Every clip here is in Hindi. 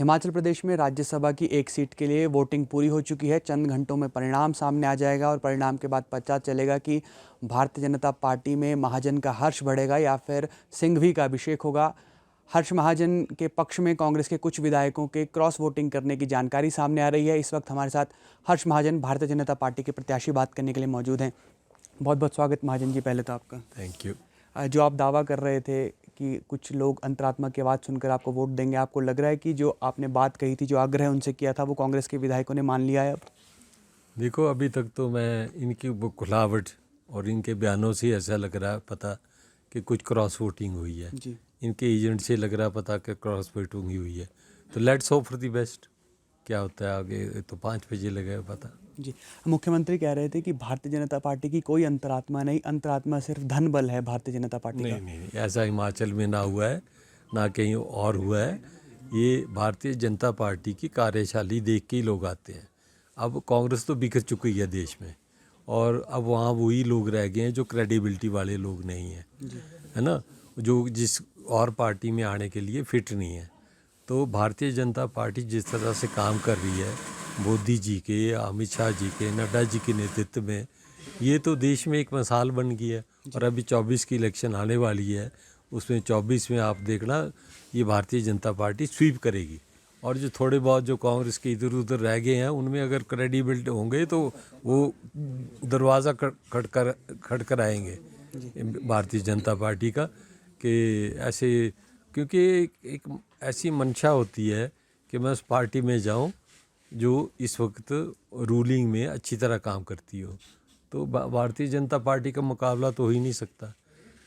हिमाचल प्रदेश में राज्यसभा की एक सीट के लिए वोटिंग पूरी हो चुकी है। चंद घंटों में परिणाम सामने आ जाएगा और परिणाम के बाद पता चलेगा कि भारतीय जनता पार्टी में महाजन का हर्ष बढ़ेगा या फिर सिंघवी का अभिषेक होगा। हर्ष महाजन के पक्ष में कांग्रेस के कुछ विधायकों के क्रॉस वोटिंग करने की जानकारी सामने आ रही है। इस वक्त हमारे साथ हर्ष महाजन भारतीय जनता पार्टी के प्रत्याशी बात करने के लिए मौजूद हैं। बहुत बहुत स्वागत महाजन जी पहले तो आपका। Thank you. जो आप दावा कर रहे थे कि कुछ लोग अंतरात्मा की आवाज़ सुनकर आपको वोट देंगे, आपको लग रहा है कि जो आपने बात कही थी, जो आग्रह उनसे किया था, वो कांग्रेस के विधायकों ने मान लिया है अब? देखो, अभी तक तो मैं इनकी खुलावट और इनके बयानों से ऐसा लग रहा है पता कि कुछ क्रॉस वोटिंग हुई है जी। इनके एजेंट से लग रहा है पता कि क्रॉस वोटिंग हुई है। तो let's hope for the best. क्या होता है आगे तो 5 बजे लगे पता। जी, मुख्यमंत्री कह रहे थे कि भारतीय जनता पार्टी की कोई अंतरात्मा नहीं, अंतरात्मा सिर्फ धन बल है भारतीय जनता पार्टी का। नहीं, ऐसा हिमाचल में ना हुआ है, ना कहीं और हुआ है। ये भारतीय जनता पार्टी की कार्यशैली देख के ही लोग आते हैं। अब कांग्रेस तो बिखर चुकी है देश में, और अब वहाँ वही लोग रह गए हैं जो क्रेडिबिलिटी वाले लोग नहीं हैं, है ना, जो जिस और पार्टी में आने के लिए फिट नहीं है। तो भारतीय जनता पार्टी जिस तरह से काम कर रही है मोदी जी के, अमित शाह जी के, नड्डा जी के नेतृत्व में, ये तो देश में एक मिसाल बन गई है। और अभी 24 की इलेक्शन आने वाली है, उसमें 24 में आप देखना ये भारतीय जनता पार्टी स्वीप करेगी। और जो थोड़े बहुत जो कांग्रेस के इधर उधर रह गए हैं उनमें अगर क्रेडिबिलिटी होंगे तो वो दरवाज़ा खटकर आएंगे भारतीय जनता पार्टी का, कि ऐसे, क्योंकि एक ऐसी मंशा होती है कि मैं उस पार्टी में जाऊं जो इस वक्त रूलिंग में अच्छी तरह काम करती हो। तो भारतीय जनता पार्टी का मुकाबला तो हो ही नहीं सकता।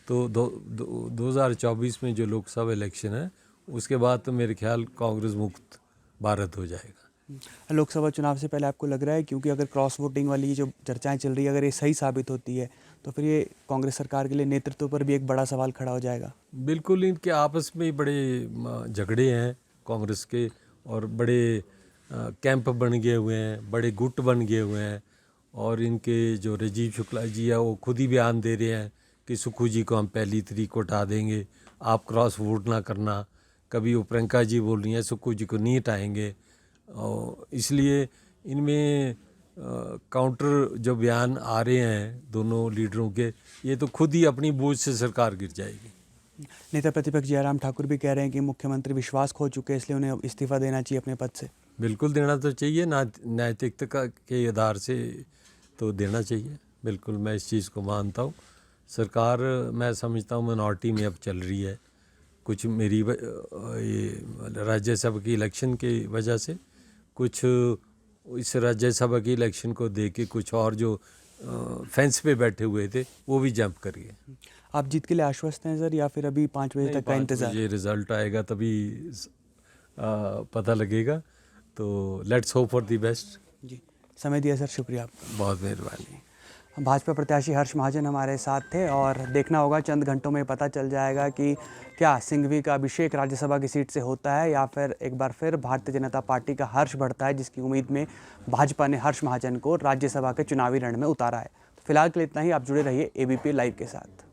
तो 2024 में जो लोकसभा इलेक्शन है उसके बाद तो मेरे ख्याल कांग्रेस मुक्त भारत हो जाएगा। लोकसभा चुनाव से पहले आपको लग रहा है, क्योंकि अगर क्रॉस वोटिंग वाली जो चर्चाएं चल रही है, अगर ये सही साबित होती है तो फिर ये कांग्रेस सरकार के लिए नेतृत्व पर भी एक बड़ा सवाल खड़ा हो जाएगा? बिल्कुल, इनके आपस में ही बड़े झगड़े हैं कांग्रेस के, और बड़े कैंप बन गए हुए हैं, बड़े गुट बन गए हुए हैं। और इनके जो राजीव शुक्ला जी है वो खुद ही बयान दे रहे हैं कि सुक्खू जी को हम पहली तारीख को हटा देंगे, आप क्रॉस वोट ना करना। कभी वो प्रियंका जी बोल रही हैं सुक्खू जी को नहीं हटाएंगे। और इसलिए इनमें काउंटर जो बयान आ रहे हैं दोनों लीडरों के, ये तो खुद ही अपनी बोझ से सरकार गिर जाएगी। नेता प्रतिपक्ष जयराम ठाकुर भी कह रहे हैं कि मुख्यमंत्री विश्वास खो चुके हैं, इसलिए उन्हें इस्तीफा देना चाहिए अपने पद से। बिल्कुल देना तो चाहिए, नैतिकता के आधार से तो देना चाहिए। बिल्कुल, मैं इस चीज़ को मानता हूँ। सरकार मैं समझता हूँ मिनॉरिटी में अब चल रही है। कुछ मेरी ये राज्यसभा की इलेक्शन की वजह से, कुछ इस राज्यसभा की इलेक्शन को देख के कुछ और जो फेंस पे बैठे हुए थे वो भी जंप कर गए। आप जीत के लिए आश्वस्त हैं सर, या फिर अभी 5 बजे तक का इंतजार? ये रिजल्ट आएगा तभी पता लगेगा। तो let's hope for the best. जी, समय दिया सर, शुक्रिया आपका। बहुत मेहरबानी। भाजपा प्रत्याशी हर्ष महाजन हमारे साथ थे, और देखना होगा, चंद घंटों में पता चल जाएगा कि क्या सिंघवी का अभिषेक राज्यसभा की सीट से होता है या फिर एक बार फिर भारतीय जनता पार्टी का हर्ष बढ़ता है, जिसकी उम्मीद में भाजपा ने हर्ष महाजन को राज्यसभा के चुनावी रण में उतारा है। तो फिलहाल के लिए इतना ही। आप जुड़े रहिए ABP लाइव के साथ।